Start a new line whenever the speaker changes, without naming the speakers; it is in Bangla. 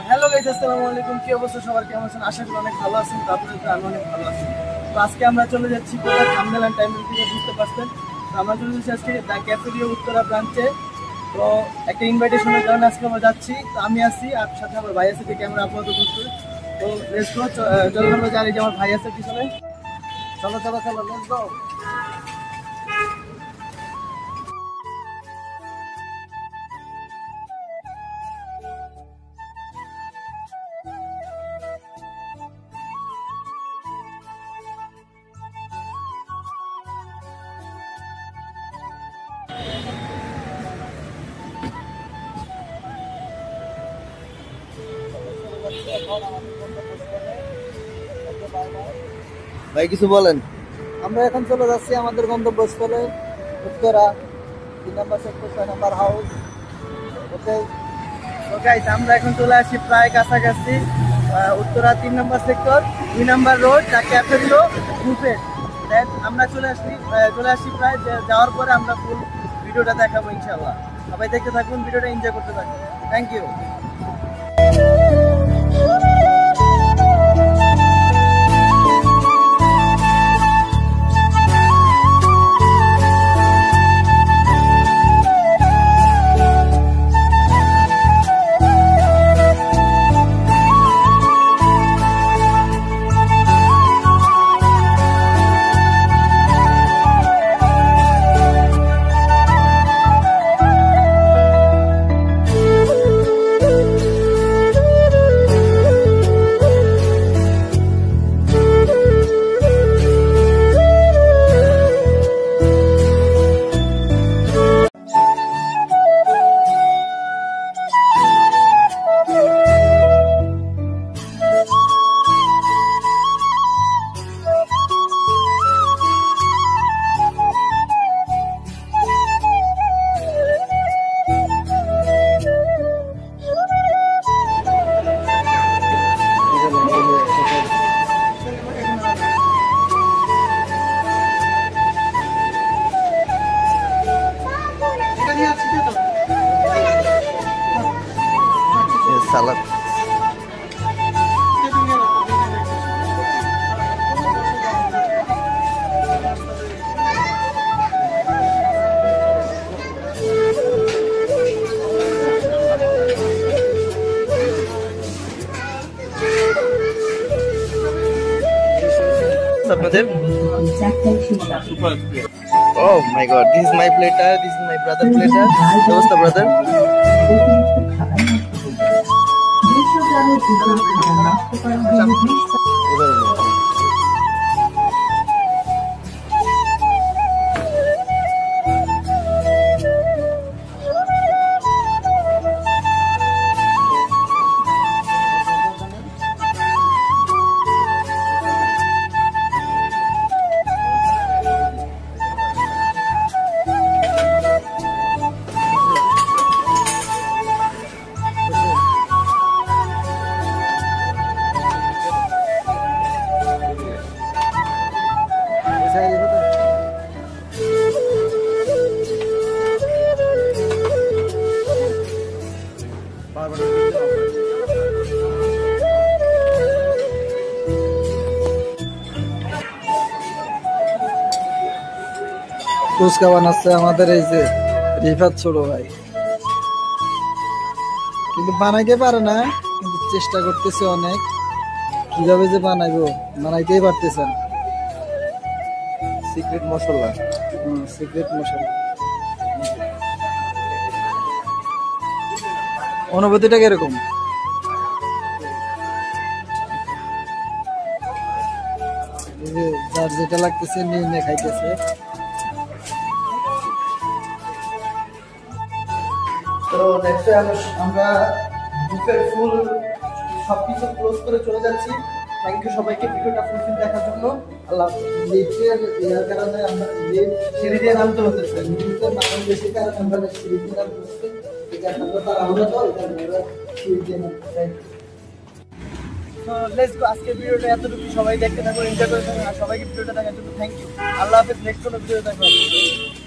হ্যালো গাইস, আসসালামু আলাইকুম। কি অবস্থা সবার, কেমন আছেন? আশা করি অনেক ভালো আছেন। তারপরে আমি অনেক ভালো আছি। তো আজকে আমরা চলে যাচ্ছি কোথায়, থাম্বনেল এন্ড টাইটেল থেকে বুঝতে পারছেন। তো আমরা চলে যাচ্ছি আজকে দ্য ক্যাফেটেরিয়া উত্তরা ব্রাঞ্চে। তো একটা ইনভাইটেশনের কারণে আজকে আমরা যাচ্ছি। তো আমি আছি, আর সাথে আমার ভাই আছে, যে ক্যামেরা আপাতত করতে। তো লেটস গো, চলো আমরা জানি যে আমার ভাই আছে পিছনে। চলো চলো চলো, লেটস গো। ভাই কিছু বলেন। আমরা এখন চলে যাচ্ছি আমাদের গন্তব্যস্থলে উত্তরা 3 নম্বর সেক্টর 6 নম্বর হাউস। ওকে, তো গাইস আমরা এখন চলে আসি প্রায় কাছাকাছি উত্তরা 3 নম্বর সেক্টর 2 নম্বর রোড, দ্য ক্যাফেটেরিয়া বুফেট। আমরা চলে আসি প্রায়। যাওয়ার পরে আমরা ফুল ভিডিওটা দেখাবো ইনশাআল্লাহ। সবাই দেখতে থাকুন, ভিডিওটা এনজয় করতে থাকুন। Thank you. সালাদ আপনাদের। Oh my god, this is my platter, this is my brother platter. What's the brother? Fuchka বানাচ্ছে আমাদের এই যে রিফাত ছোট ভাই, কিন্তু বানাইতে পারে না, কিন্তু চেষ্টা করতেছে অনেক। কিভাবে যে বানাইতেই পারতেছেন। সিক্রেট মশলা, সিক্রেট মশলা। অনুভূতিটা কিরকম? যার যেটা লাগতেছে নিয়ে খাইতেছে। তো নেক্সট আমরা বুফের ফুল সবকিছু ক্লোজ করে চলে যাচ্ছি। থ্যাংক ইউ সবাইকে ভিডিওটা ফুলফিল দেখার জন্য। আল্লাহ লিফটের এর কারণে আমরা সিঁড়ি দিয়ে নামতে হতেছে, লিফটের মান বেশি কারণে আমরা সিঁড়ি দিয়ে নামতে হচ্ছে। এটা আমরা তাড়াহুড়ো তো, এটা আমরা সিঁড়ি দিয়ে নামতে। তো লেটস গো, আজকে ভিডিওটা এতটুকু। সবাই দেখতে থাকো, এনজয় করে থাকো, আর সবাইকে ভিডিওটা দেখার জন্য থ্যাংক ইউ। আল্লাহ হাফেজ। নেক্সট কোনো ভিডিও দেখা হবে।